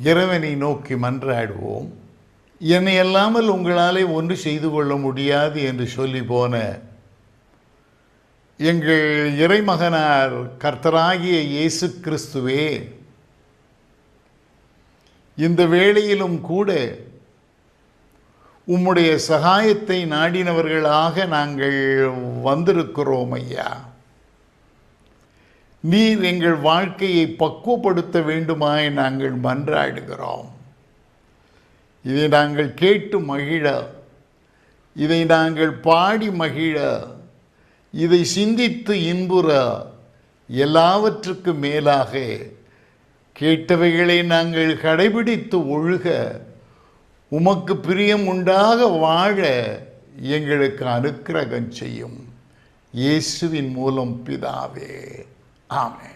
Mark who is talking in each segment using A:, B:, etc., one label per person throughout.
A: இறைவனை நோக்கி மன்றாடுவோம். என்னை அல்லாமல் உங்களாலே ஒன்று செய்து கொள்ள முடியாது என்று சொல்லி போன எங்கள் இறைமகனார் கர்த்தராகிய இயேசு கிறிஸ்துவே, இந்த வேளையிலும் கூட உம்முடைய சகாயத்தை நாடினவர்களாக நாங்கள் வந்திருக்கிறோம் ஐயா. நீர் எங்கள் வாழ்க்கையை பக்குவப்படுத்த வேண்டுமாய் நாங்கள் மன்றாடுகிறோம். இதை நாங்கள் கேட்டு மகிழ, இதை நாங்கள் பாடி மகிழ, இதை சிந்தித்து இன்புற, எல்லாவற்றுக்கு மேலாக கேட்டவைகளை நாங்கள் கடைபிடித்து ஒழுக, உமக்கு பிரியம் உண்டாக வாழ எங்களுக்கு அனுக்கிரகம் செய்யும். இயேசுவின் மூலம் பிதாவே, ஆமென்.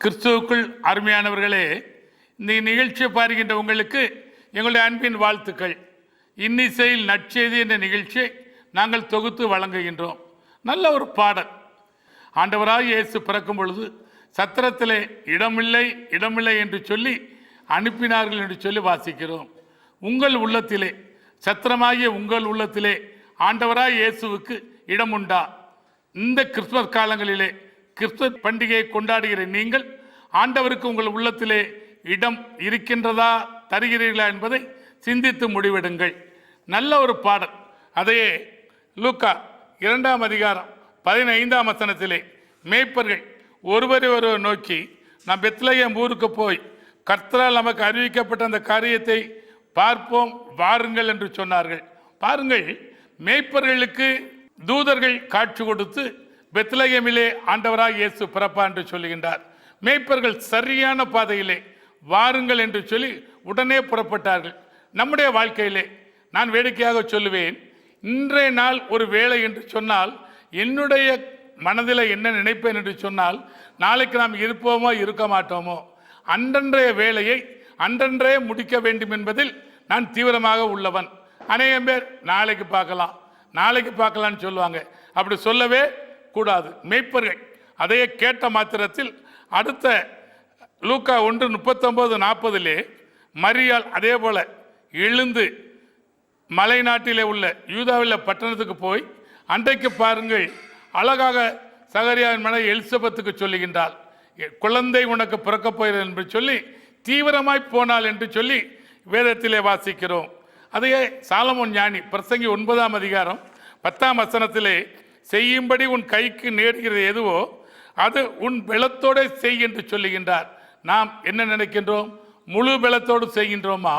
B: கிறிஸ்துவுக்குள் அருமையானவர்களே, இந்த நிகழ்ச்சியை பாருகின்ற உங்களுக்கு எங்களுடைய அன்பின் வாழ்த்துக்கள். இன்னிசையில் நற்செய்தி என்ற நிகழ்ச்சியை நாங்கள் தொகுத்து வழங்குகின்றோம். நல்ல ஒரு பாடல். ஆண்டவராய் இயேசு பிறக்கும் பொழுது சத்திரத்திலே இடமில்லை இடமில்லை என்று சொல்லி அனுப்பினார்கள் என்று சொல்லி வாசிக்கிறோம். உங்கள் உள்ளத்திலே, சத்திரமாகிய உங்கள் உள்ளத்திலே ஆண்டவராய் இயேசுவுக்கு இடம் உண்டா? இந்த கிறிஸ்துமஸ் காலங்களிலே கிறிஸ்துமஸ் பண்டிகையை கொண்டாடுகிற நீங்கள் ஆண்டவருக்கு உங்கள் உள்ளத்திலே இடம் இருக்கின்றதா, தருகிறீர்களா என்பதை சிந்தித்து முடிவெடுங்கள். நல்ல ஒரு பாடல். அதையே லூக்கா 2ஆம் அதிகாரம் 15ஆம் வசனத்திலே மேய்ப்பர்கள் ஒருவரை ஒருவர் நோக்கி, நாம் பெத்லகேம் ஊருக்கு போய் கர்த்தரால் நமக்கு அறிவிக்கப்பட்ட அந்த காரியத்தை பார்ப்போம் வாருங்கள் என்று சொன்னார்கள். பாருங்கள், மேய்ப்பர்களுக்கு தூதர்கள் காட்சி கொடுத்து பெத்லகேமிலே ஆண்டவராய் இயேசு பிறப்பா என்று சொல்லுகின்றார். மேய்ப்பர்கள் சரியான பாதையிலே வாருங்கள் என்று சொல்லி உடனே புறப்பட்டார்கள். நம்முடைய வாழ்க்கையிலே நான் வேடிக்கையாக சொல்லுவேன், இன்றைய நாள் ஒரு வேலை என்று சொன்னால் என்னுடைய மனதில் என்ன நினைப்பேன் என்று சொன்னால், நாளைக்கு நாம் இருப்போமோ இருக்க மாட்டோமோ, அன்றன்றைய வேலையை அன்றன்றே முடிக்க வேண்டும் என்பதில் நான் தீவிரமாக உள்ளவன். அநேகம் பேர் நாளைக்கு பார்க்கலாம்னு சொல்லுவாங்க. அப்படி சொல்லவே கூடாது. மேய்ப்பர்கள் அதையே கேட்ட மாத்திரத்தில் அடுத்த லூக்கா 1:39-40 மரியாள் அதே போல எழுந்து மலை நாட்டிலே உள்ள யூதாவில் பட்டணத்துக்கு போய் அன்றைக்கு பாருங்கள், அழகாக சகரியாவின் மனைவி எலிசபெத்துக்கு சொல்லுகின்றாள், குழந்தை உனக்கு பிறக்கப் போகிறது என்று சொல்லி தீவிரமாய் போனாள் என்று சொல்லி வேதத்திலே வாசிக்கிறோம். அதையே சாலமோன் ஞானி பிரசங்கி 9ஆம் அதிகாரம் 10ஆம் வசனத்திலே, செய்யும்படி உன் கைக்கு நேர்கிறது எதுவோ அது உன் பலத்தோடு செய் என்று சொல்லுகின்றார். நாம் என்ன நினைக்கின்றோம்? முழு பலத்தோடு செய்கின்றோமா?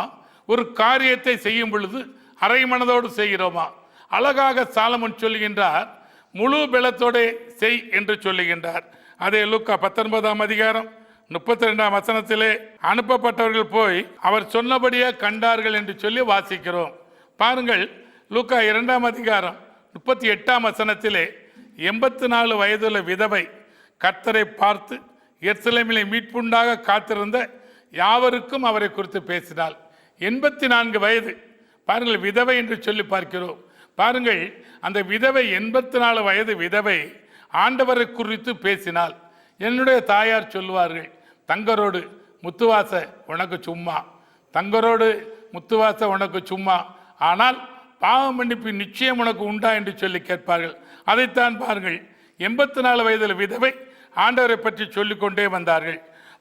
B: ஒரு காரியத்தை செய்யும் பொழுது அரை மனதோடு செய்கிறோமா? அழகாக சாலமோன் சொல்லுகின்றார், முழு பலத்தோடு செய் என்று சொல்லுகின்றார். அதே லூக்கா 19ஆம் அதிகாரம் 32ஆம் வசனத்திலே, அனுப்பப்பட்டவர்கள் போய் அவர் சொன்னபடியே கண்டார்கள் என்று சொல்லி வாசிக்கிறோம். பாருங்கள், லூக்கா 2ஆம் அதிகாரம் 38ஆம் வசனத்திலே 84 வயதுள்ள விதவை கர்த்தரை பார்த்து எருசலேமிலே மீட்புண்டாக காத்திருந்த யாவருக்கும் அவரை குறித்து பேசினாள். 84 வயது. பாருங்கள், விதவை என்று சொல்லி பார்க்கிறோம். பாருங்கள், அந்த விதவை 84 வயது விதவை ஆண்டவரை குறித்து பேசினாள். என்னுடைய தாயார் சொல்லுவார்கள், தங்கரோடு முத்துவாச உனக்கு சும்மா, தங்கரோடு முத்துவாச உனக்கு சும்மா, ஆனால் பாவ மன்னிப்பு நிச்சயம் உனக்கு உண்டா என்று சொல்லி கேட்பார்கள். அதைத்தான் பாருங்கள், 84 வயதில் விதவை ஆண்டவரை பற்றி சொல்லிக்கொண்டே வந்தார்கள்.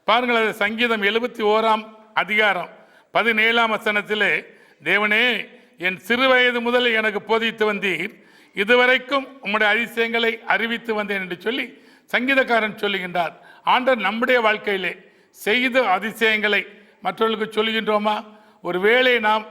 B: பாருங்கள், அது சங்கீதம் 71ஆம் அதிகாரம் 17ஆம் வசனத்திலே, தேவனே என் சிறு வயது முதல் எனக்கு போதித்து வந்தீர், இதுவரைக்கும் உம்முடைய அதிசயங்களை அறிவித்து வந்தேன் என்று சொல்லி சங்கீதக்காரன் சொல்லுகின்றார். ஆண்டவர் நம்முடைய வாழ்க்கையிலே செய்த அதிசயங்களை மற்றவர்களுக்கு சொல்லுகின்றோமா? ஒருவேளை நாம்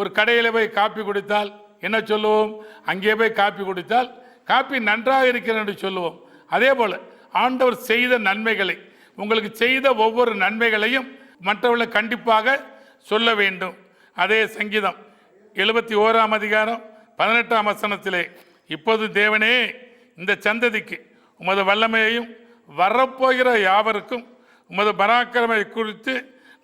B: ஒரு கடையில் போய் காப்பி குடித்தால் என்ன சொல்லுவோம்? அங்கே போய் காப்பி குடித்தால் காப்பி நன்றாக இருக்கிறது என்று சொல்லுவோம். அதே போல் ஆண்டவர் செய்த நன்மைகளை, உங்களுக்கு செய்த ஒவ்வொரு நன்மைகளையும் மற்றவர்களை கண்டிப்பாக சொல்ல வேண்டும். அதே சங்கீதம் 71ஆம் அதிகாரம் 18ஆம் வசனத்திலே, இப்போது தேவனே இந்த சந்ததிக்கு உமது வல்லமையையும் வரப்போகிற யாவருக்கும் உமது பராக்கிரமை குறித்து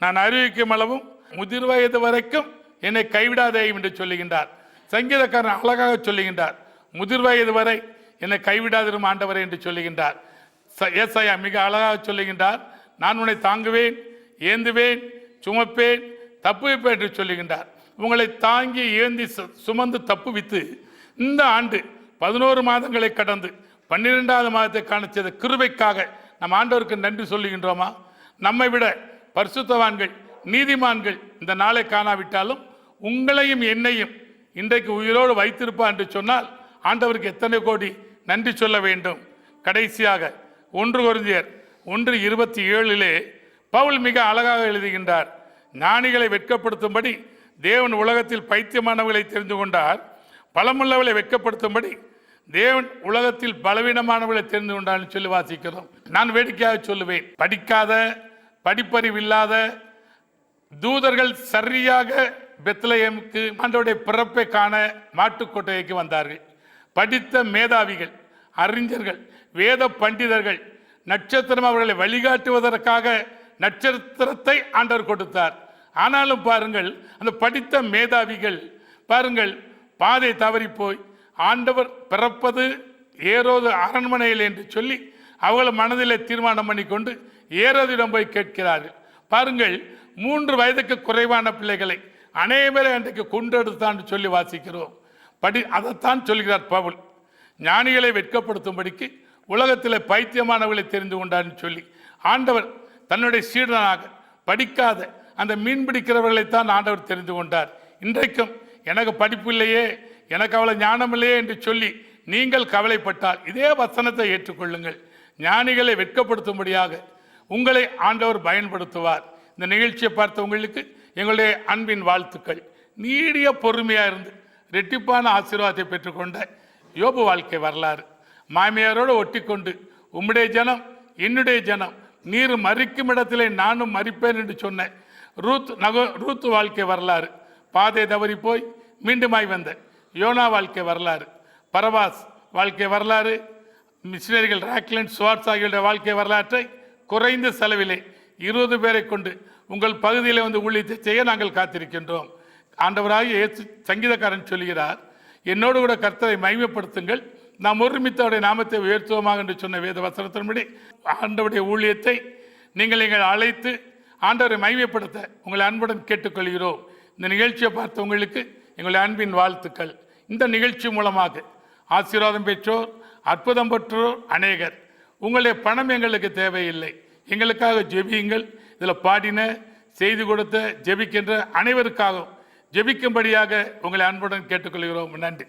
B: நான் அறிவிக்கும் அளவும் முதிர் வயது வரைக்கும் என்னை கைவிடாதே என்று சொல்லுகின்றார். சங்கீதக்காரன் அழகாக சொல்லுகின்றார், முதிர் வயது வரை என்னை கைவிடாதிரும் ஆண்டவரே என்று சொல்லுகின்றார். ஏசாயா மிக அழகாக சொல்லுகின்றார், நான் உன்னை தாங்குவேன், ஏந்துவேன், சுமப்பேன், தப்புவிப்பேன் என்று சொல்லுகின்றார். உங்களை தாங்கி ஏந்தி சுமந்து தப்புவித்து இந்த ஆண்டு 11 மாதங்களை கடந்து 12வது மாதத்தை காண செய்த கிருபைக்காக நம் ஆண்டவருக்கு நன்றி சொல்லுகின்றோமா? நம்மை விட பரிசுத்தவான்கள், நீதிமான்கள் இந்த நாளை காணாவிட்டாலும் உங்களையும் என்னையும் இன்றைக்கு உயிரோடு வைத்திருப்பார் என்று சொன்னால் ஆண்டவருக்கு எத்தனை கோடி நன்றி சொல்ல வேண்டும். கடைசியாக 1 கொரிந்தியர் 1:27 பவுல் மிக அழகாக எழுதுகின்றார், ஞானிகளை வெட்கப்படுத்தும்படி தேவன் உலகத்தில் பைத்தியமானவர்களை தெரிந்து கொண்டார், பலமுள்ளவர்களை வெட்கப்படுத்தும்படி தேவன் உலகத்தில் பலவீனமானவர்களை தெரிந்து கொண்டார்னு சொல்லி வாசிக்கிறோம். நான் வேடிக்கையாக சொல்லுவேன், படிக்காத படிப்பறிவில்லாத தூதர்கள் சரியாக பெத்லகேமுக்கு ஆண்டவருடைய பிறப்பை காண மாட்டுக்கொட்டைக்கு வந்தார்கள். படித்த மேதாவிகள், அறிஞர்கள், வேத பண்டிதர்கள் நட்சத்திரம் அவர்களை வழிகாட்டுவதற்காக நட்சத்திரத்தை ஆண்டவர் கொடுத்தார். ஆனாலும் பாருங்கள், அந்த படித்த மேதாவிகள் பாருங்கள் பாதை தவறி போய் ஆண்டவர் பிறப்பது ஏரோது அரண்மனையில் என்று சொல்லி அவர்கள் மனதிலே தீர்மானம் பண்ணி கொண்டு ஏரோதிடம் போய் கேட்கிறார்கள். பாருங்கள், 3 வயதுக்கு குறைவான பிள்ளைகளை அனைவரை அன்றைக்கு கொண்டெடுத்தான் சொல்லி வாசிக்கிறோம். அதைத்தான் சொல்கிறார் பவுல். ஞானிகளை வெட்கப்படுத்தும்படிக்கு உலகத்தில் பைத்தியமானவர்களை தெரிந்து கொண்டார்னு சொல்லி ஆண்டவர் தன்னுடைய சீடனாக படிக்காத அந்த மீன் பிடிக்கிறவர்களைத்தான் ஆண்டவர் தெரிந்து கொண்டார். இன்றைக்கும் எனக்கு படிப்பு இல்லையே, எனக்கு அவ்வளோ ஞானம் இல்லையே என்று சொல்லி நீங்கள் கவலைப்பட்டால் இதே வசனத்தை ஏற்றுக்கொள்ளுங்கள். ஞானிகளை வெட்கப்படுத்தும்படியாக உங்களை ஆண்டவர் பயன்படுத்துவார். இந்த நிகழ்ச்சியை பார்த்த உங்களுக்கு எங்களுடைய அன்பின் வாழ்த்துக்கள். நீடிய பொறுமையாக இருந்து ரெட்டிப்பான ஆசீர்வாதத்தை பெற்றுக்கொண்ட யோபு வாழ்க்கை வரலாறு. மாமியாரோடு ஒட்டி கொண்டு உம்முடைய ஜனம் என்னுடைய ஜனம், நீர் மறிக்கும் இடத்திலே நானும் மறிப்பேன் என்று சொன்ன ரூத் வாழ்க்கை வரலாறு. பாதை தவறி போய் மீண்டுமாய் வந்த யோனா வாழ்க்கை வரலாறு. பரபாஸ் வாழ்க்கை வரலாறு. மிஷினரிகள் ராக்லண்ட் ஸ்வார்ட்ஸ் ஆகியோருடைய வாழ்க்கை வரலாற்றை குறைந்த செலவிலே 20 பேரை கொண்டு உங்கள் பகுதியில் வந்து ஊழியத்தை செய்ய நாங்கள் காத்திருக்கின்றோம். ஆண்டவராகிய இயேசு சங்கீதக்காரன் சொல்கிறார், என்னோடு கூட கர்த்தரை மகிமைப்படுத்துங்கள், நாம் ஒருமித்தவருடைய நாமத்தை உயர்த்துவோமாக என்று சொன்ன வேத வசனத்தின்படி ஆண்டவருடைய ஊழியத்தை நீங்கள் அழைத்து ஆண்டவரை மகிமைப்படுத்த உங்களை அன்புடன் கேட்டுக்கொள்கிறோம். இந்த நிகழ்ச்சியை பார்த்த உங்களுக்கு எங்களுடைய அன்பின் வாழ்த்துக்கள். இந்த நிகழ்ச்சி மூலமாக ஆசீர்வாதம் பெற்றோர், அற்புதம் பெற்றோர் அநேகர். உங்களுடைய பணம் எங்களுக்கு தேவையில்லை, எங்களுக்காக ஜெபியுங்கள். இதில் பாடின, செய்து கொடுத்த, ஜெபிக்கின்ற அனைவருக்காகவும் ஜெபிக்கும்படியாக உங்களை அன்புடன் கேட்டுக்கொள்கிறோம். நன்றி.